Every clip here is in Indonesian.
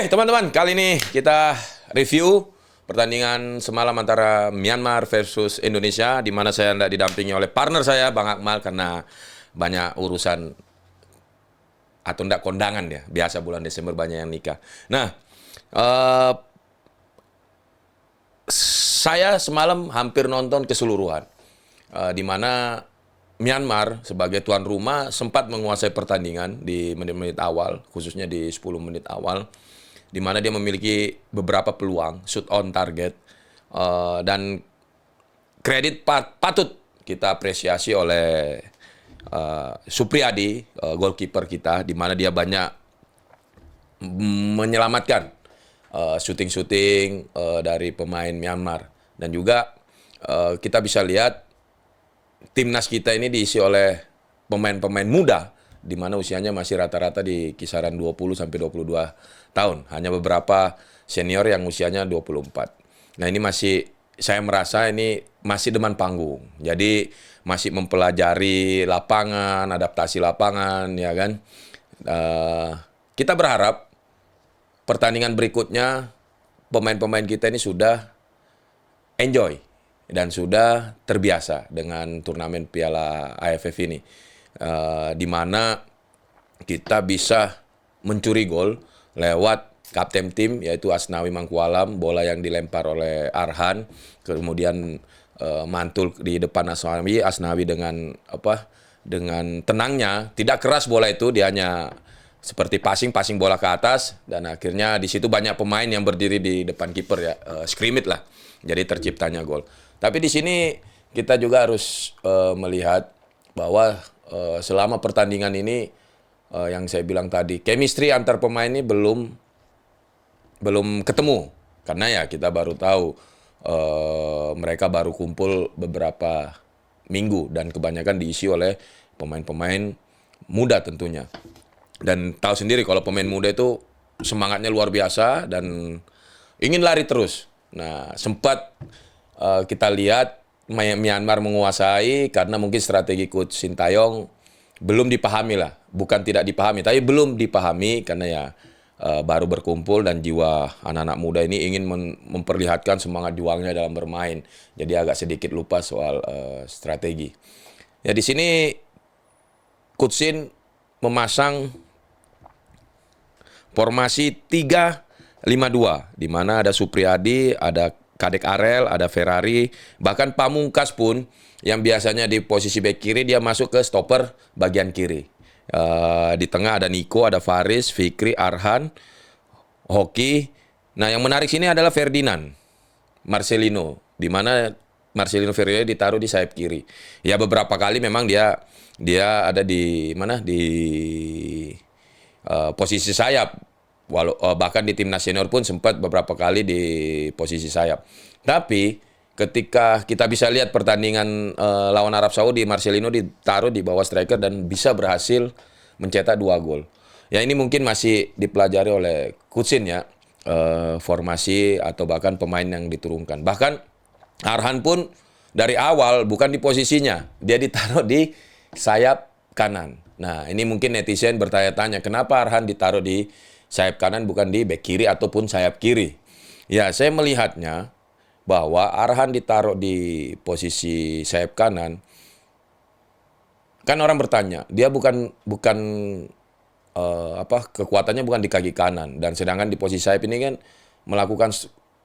Oke, teman-teman, kali ini kita review pertandingan semalam antara Myanmar versus Indonesia, di mana saya tidak didampingi oleh partner saya, Bang Akmal, karena banyak urusan atau tidak kondangan ya. Biasa bulan Desember banyak yang nikah. Nah, eh, saya semalam hampir nonton keseluruhan, di mana Myanmar sebagai tuan rumah sempat menguasai pertandingan di menit-menit awal, khususnya di 10 menit awal, di mana dia memiliki beberapa peluang, shoot on target, dan kredit patut kita apresiasi oleh Supriyadi, goalkeeper kita, di mana dia banyak menyelamatkan shooting-shooting dari pemain Myanmar. Dan juga kita bisa lihat timnas kita ini diisi oleh pemain-pemain muda, di mana usianya masih rata-rata di kisaran 20 sampai 22 tahun. Hanya beberapa senior yang usianya 24. Nah, ini saya merasa ini masih deman panggung. Jadi masih mempelajari lapangan, adaptasi lapangan, ya kan. Kita berharap pertandingan berikutnya pemain-pemain kita ini sudah enjoy dan sudah terbiasa dengan turnamen Piala AFF ini, di mana kita bisa mencuri gol lewat kapten tim yaitu Asnawi Mangkualam, bola yang dilempar oleh Arhan, kemudian mantul di depan Asnawi dengan tenangnya, tidak keras bola itu, dia hanya seperti passing bola ke atas, dan akhirnya di situ banyak pemain yang berdiri di depan kiper ya, scrimmage lah. Jadi terciptanya gol. Tapi di sini kita juga harus melihat bahwa selama pertandingan ini, yang saya bilang tadi, chemistry antar pemain ini belum ketemu. Karena ya kita baru tahu mereka baru kumpul beberapa minggu dan kebanyakan diisi oleh pemain-pemain muda tentunya. Dan tahu sendiri kalau pemain muda itu semangatnya luar biasa dan ingin lari terus. Nah, sempat kita lihat Myanmar menguasai karena mungkin strategi Coach Sintayong belum dipahami lah. Bukan tidak dipahami, tapi belum dipahami karena ya baru berkumpul dan jiwa anak-anak muda ini ingin memperlihatkan semangat juangnya dalam bermain. Jadi agak sedikit lupa soal strategi. Ya, di sini Coach Sin memasang formasi 3-5-2, di mana ada Supriyadi, ada Kadek Arel, ada Ferrari, bahkan Pamungkas pun yang biasanya di posisi bek kiri dia masuk ke stopper bagian kiri. Di tengah ada Niko, ada Faris, Fikri, Arhan, Hoki. Nah, yang menarik sini adalah Ferdinand Marcelino, di mana Marcelino Ferdinand ditaruh di sayap kiri. Ya, beberapa kali memang dia ada di posisi sayap. Bahkan di timnas senior pun sempat beberapa kali di posisi sayap. Tapi ketika kita bisa lihat pertandingan lawan Arab Saudi, Marcelino ditaruh di bawah striker dan bisa berhasil mencetak 2 gol. Ya, ini mungkin masih dipelajari oleh Kutsin ya, formasi atau bahkan pemain yang diturunkan. Bahkan Arhan pun dari awal bukan di posisinya, dia ditaruh di sayap kanan. Nah, ini mungkin netizen bertanya-tanya, kenapa Arhan ditaruh di sayap kanan bukan di bek kiri ataupun sayap kiri? Ya, saya melihatnya bahwa Arhan ditaruh di posisi sayap kanan. Kan orang bertanya, dia kekuatannya bukan di kaki kanan, dan sedangkan di posisi sayap ini kan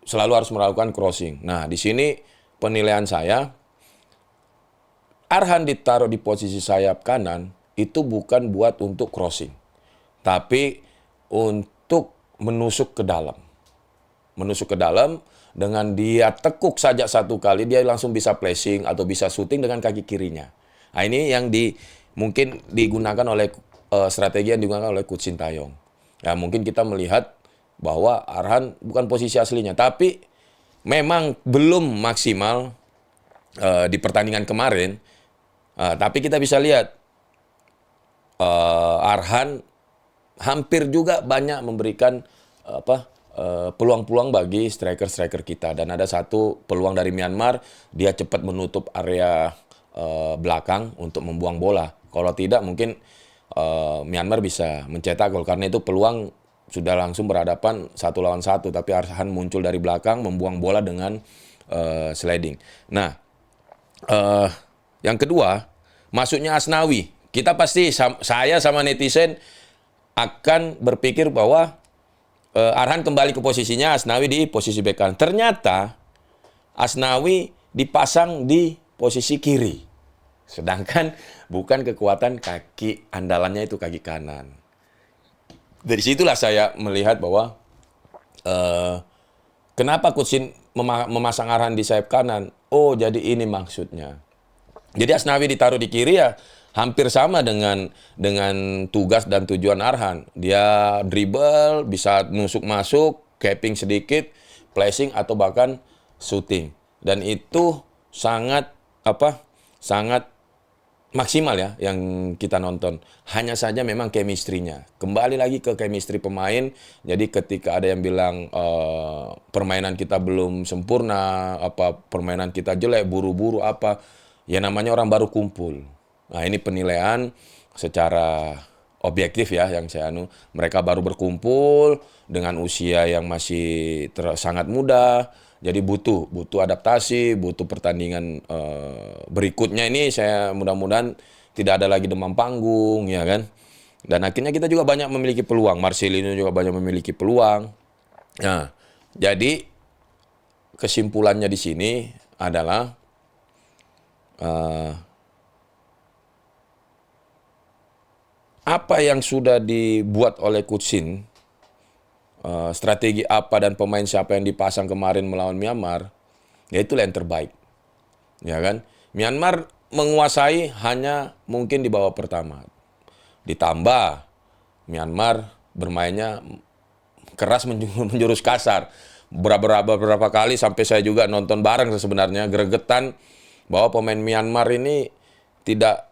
selalu harus melakukan crossing. Nah, di sini penilaian saya, Arhan ditaruh di posisi sayap kanan itu bukan buat untuk crossing, tapi untuk menusuk ke dalam. Menusuk ke dalam, dengan dia tekuk saja satu kali, dia langsung bisa flashing atau bisa shooting dengan kaki kirinya. Nah, ini yang mungkin digunakan oleh strategi yang digunakan oleh Coach Sintayong. Ya, mungkin kita melihat bahwa Arhan bukan posisi aslinya, tapi memang belum maksimal di pertandingan kemarin. Tapi kita bisa lihat Arhan hampir juga banyak memberikan peluang-peluang bagi striker-striker kita. Dan ada satu peluang dari Myanmar, dia cepat menutup area belakang untuk membuang bola. Kalau tidak mungkin Myanmar bisa mencetak gol, karena itu peluang sudah langsung berhadapan 1 lawan 1, tapi Arhan muncul dari belakang membuang bola dengan sliding. Nah, yang kedua, masuknya Asnawi. Kita pasti, saya sama netizen akan berpikir bahwa Arhan kembali ke posisinya, Asnawi di posisi bek kanan. Ternyata Asnawi dipasang di posisi kiri. Sedangkan bukan kekuatan kaki andalannya itu kaki kanan. Dari situlah saya melihat bahwa kenapa Coach Shin memasang Arhan di sayap kanan. Oh, jadi ini maksudnya. Jadi Asnawi ditaruh di kiri ya hampir sama dengan tugas dan tujuan Arhan. Dia dribble, bisa nusuk masuk, capping sedikit, flashing atau bahkan shooting. Dan itu sangat sangat maksimal ya yang kita nonton. Hanya saja memang chemistry-nya. Kembali lagi ke chemistry pemain. Jadi ketika ada yang bilang permainan kita belum sempurna, permainan kita jelek, buru-buru ya namanya orang baru kumpul. Nah, ini penilaian secara objektif ya yang saya mereka baru berkumpul dengan usia yang masih sangat muda. Jadi butuh adaptasi, butuh pertandingan berikutnya ini saya mudah-mudahan tidak ada lagi demam panggung, ya kan. Dan akhirnya kita juga banyak memiliki peluang. Marcelino juga banyak memiliki peluang. Nah, jadi kesimpulannya di sini adalah apa yang sudah dibuat oleh Coach Shin, strategi apa dan pemain siapa yang dipasang kemarin melawan Myanmar, ya itulah yang terbaik. Ya kan? Myanmar menguasai hanya mungkin di babak pertama. Ditambah Myanmar bermainnya keras menjurus kasar. Beberapa kali sampai saya juga nonton bareng sebenarnya gregetan bahwa pemain Myanmar ini tidak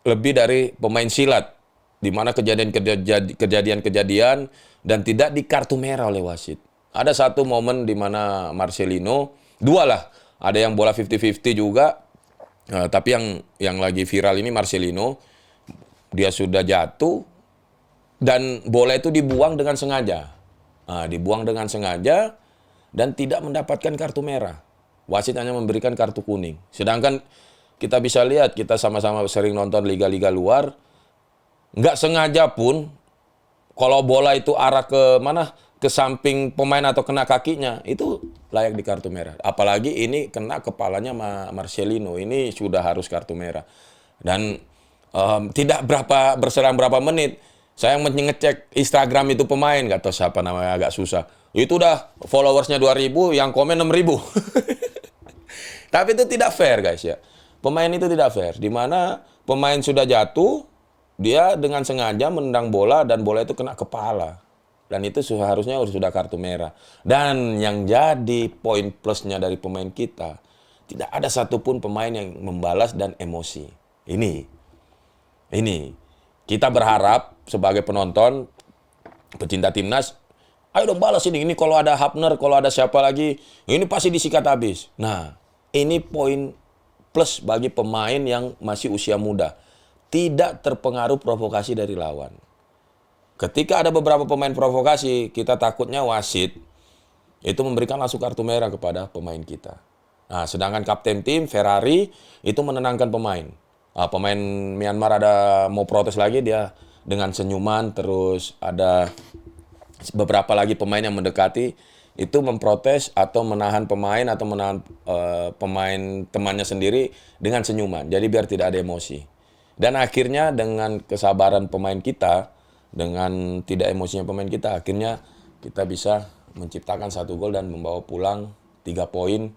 lebih dari pemain silat, di mana kejadian-kejadian dan tidak di kartu merah oleh wasit. Ada satu momen di mana Marcelino, dua lah, ada yang bola 50-50 juga, tapi yang lagi viral ini Marcelino, dia sudah jatuh dan bola itu dibuang dengan sengaja. Dibuang dengan sengaja dan tidak mendapatkan kartu merah. Wasit hanya memberikan kartu kuning. Sedangkan kita bisa lihat, kita sama-sama sering nonton liga-liga luar, nggak sengaja pun, kalau bola itu arah ke mana, ke samping pemain atau kena kakinya, itu layak di kartu merah. Apalagi ini kena kepalanya Marcelino, ini sudah harus kartu merah. Dan tidak berselang berapa menit, saya ngecek Instagram itu pemain, nggak tahu siapa namanya, agak susah. Itu udah followersnya 2.000, yang komen 6.000. Tapi itu tidak fair guys ya. Pemain itu tidak fair, di mana pemain sudah jatuh, dia dengan sengaja menendang bola dan bola itu kena kepala. Dan itu seharusnya sudah kartu merah. Dan yang jadi poin plusnya dari pemain kita, tidak ada satupun pemain yang membalas dan emosi. Ini. Kita berharap sebagai penonton, pecinta timnas, ayo dong balas ini. Ini kalau ada Hapner, kalau ada siapa lagi, ini pasti disikat habis. Nah, ini poin plus bagi pemain yang masih usia muda. Tidak terpengaruh provokasi dari lawan. Ketika ada beberapa pemain provokasi, kita takutnya wasit itu memberikan langsung kartu merah kepada pemain kita. Nah, sedangkan kapten tim Ferrari itu menenangkan pemain. Pemain Myanmar ada mau protes lagi, dia dengan senyuman, terus ada beberapa lagi pemain yang mendekati itu memprotes atau menahan pemain atau menahan pemain temannya sendiri dengan senyuman. Jadi biar tidak ada emosi. Dan akhirnya dengan kesabaran pemain kita, dengan tidak emosinya pemain kita, akhirnya kita bisa menciptakan 1 gol dan membawa pulang 3 poin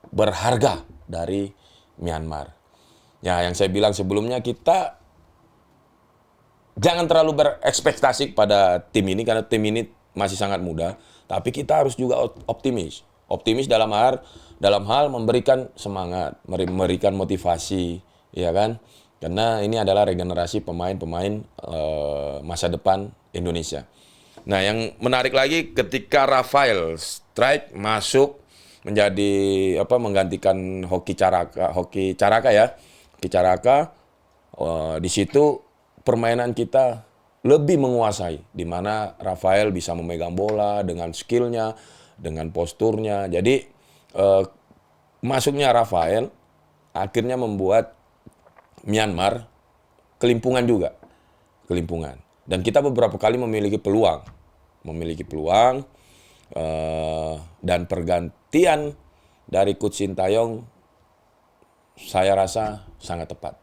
berharga dari Myanmar. Ya, yang saya bilang sebelumnya, kita jangan terlalu berekspektasi pada tim ini karena tim ini masih sangat muda, tapi kita harus juga optimis. Optimis dalam hal memberikan semangat, memberikan motivasi, ya kan? Karena ini adalah regenerasi pemain-pemain masa depan Indonesia. Nah, yang menarik lagi ketika Rafael Strike masuk menjadi menggantikan Hoki Caraka ya. Hoki Caraka, di situ permainan kita lebih menguasai, di mana Rafael bisa memegang bola dengan skillnya, dengan posturnya. Jadi masuknya Rafael akhirnya membuat Myanmar kelimpungan juga, kelimpungan. Dan kita beberapa kali memiliki peluang, dan pergantian dari Coach Sintayong saya rasa sangat tepat.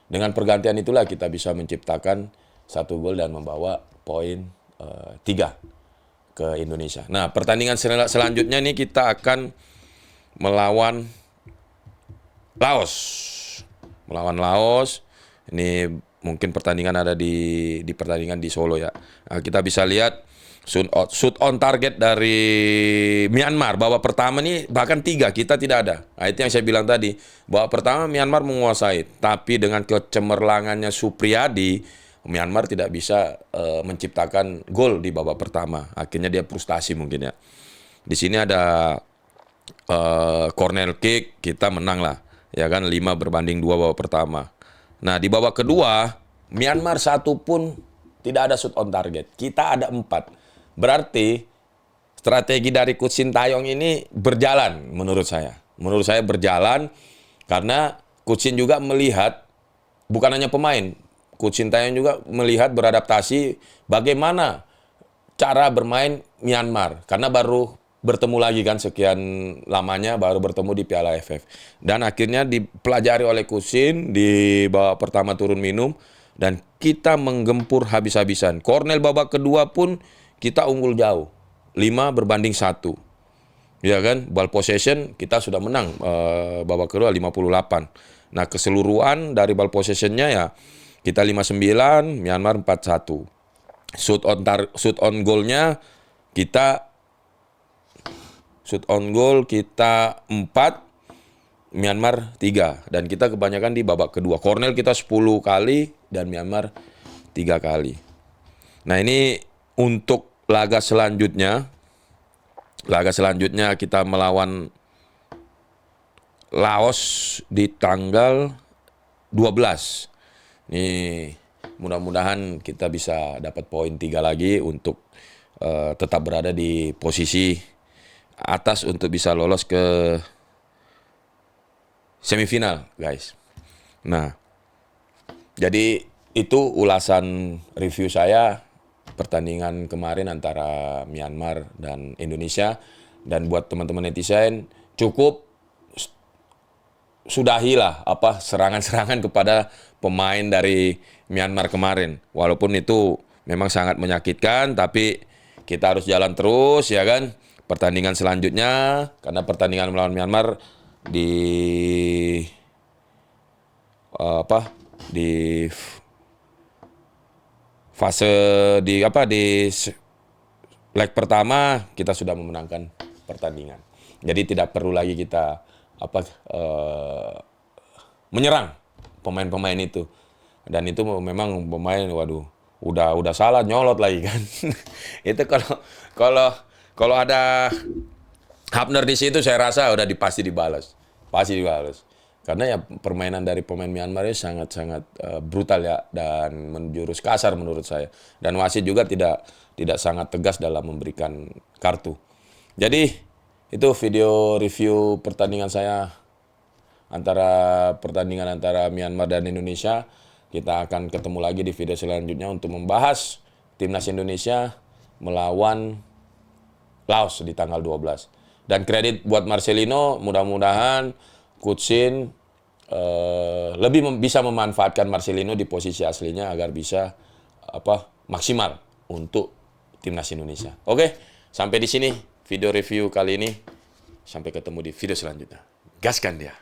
Dengan pergantian itulah kita bisa menciptakan 1 gol dan membawa poin 3 ke Indonesia. Nah, pertandingan selanjutnya nih kita akan melawan Laos. Melawan Laos. Ini mungkin pertandingan ada di pertandingan di Solo ya. Nah, kita bisa lihat shoot on target dari Myanmar. Babak pertama nih bahkan 3 kita tidak ada. Nah, itu yang saya bilang tadi. Babak pertama Myanmar menguasai, tapi dengan kecemerlangannya Supriyadi, Myanmar tidak bisa menciptakan gol di babak pertama. Akhirnya dia frustasi mungkin ya. Di sini ada corner kick, kita menang lah. Ya kan 5-2 babak pertama. Nah, di babak kedua Myanmar 1 pun tidak ada shoot on target. Kita ada 4. Berarti strategi dari Coach Sintayong ini berjalan menurut saya. Menurut saya berjalan karena Coach Shin juga melihat, bukan hanya pemain, Coach Sintayong juga melihat beradaptasi bagaimana cara bermain Myanmar. Karena baru bertemu lagi kan sekian lamanya, baru bertemu di Piala AFF. Dan akhirnya dipelajari oleh Coach Shin di babak pertama turun minum. Dan kita menggempur habis-habisan. Kornel babak kedua pun kita unggul jauh. 5-1. Ya kan? Ball possession kita sudah menang babak kedua 58. Nah, keseluruhan dari ball possessionnya ya kita 59, Myanmar 41. Shoot on goal-nya kita 4, Myanmar 3. Dan kita kebanyakan di babak kedua. Kornel kita 10 kali dan Myanmar 3 kali. Nah, ini untuk laga selanjutnya kita melawan Laos di tanggal 12. Ini mudah-mudahan kita bisa dapat poin 3 lagi untuk tetap berada di posisi atas untuk bisa lolos ke semifinal, guys. Nah, jadi itu ulasan review saya pertandingan kemarin antara Myanmar dan Indonesia. Dan buat teman-teman netizen, cukup sudahilah serangan-serangan kepada pemain dari Myanmar kemarin. Walaupun itu memang sangat menyakitkan, tapi kita harus jalan terus ya kan. Pertandingan selanjutnya, karena pertandingan melawan Myanmar di fase di leg pertama kita sudah memenangkan pertandingan. Jadi tidak perlu lagi kita menyerang pemain-pemain itu. Dan itu memang pemain udah salah nyolot lagi kan. Itu kalau ada Hapner di situ saya rasa udah pasti dibalas. Pasti dibalas. Karena ya permainan dari pemain Myanmar ini sangat-sangat brutal ya dan menjurus kasar menurut saya. Dan wasit juga tidak sangat tegas dalam memberikan kartu. Jadi itu video review pertandingan saya pertandingan antara Myanmar dan Indonesia. Kita akan ketemu lagi di video selanjutnya untuk membahas timnas Indonesia melawan Laos di tanggal 12. Dan kredit buat Marcelino, mudah-mudahan Coach Shin lebih bisa memanfaatkan Marcelino di posisi aslinya agar bisa maksimal untuk timnas Indonesia. Oke, sampai di sini video review kali ini. Sampai ketemu di video selanjutnya. Gaskan dia.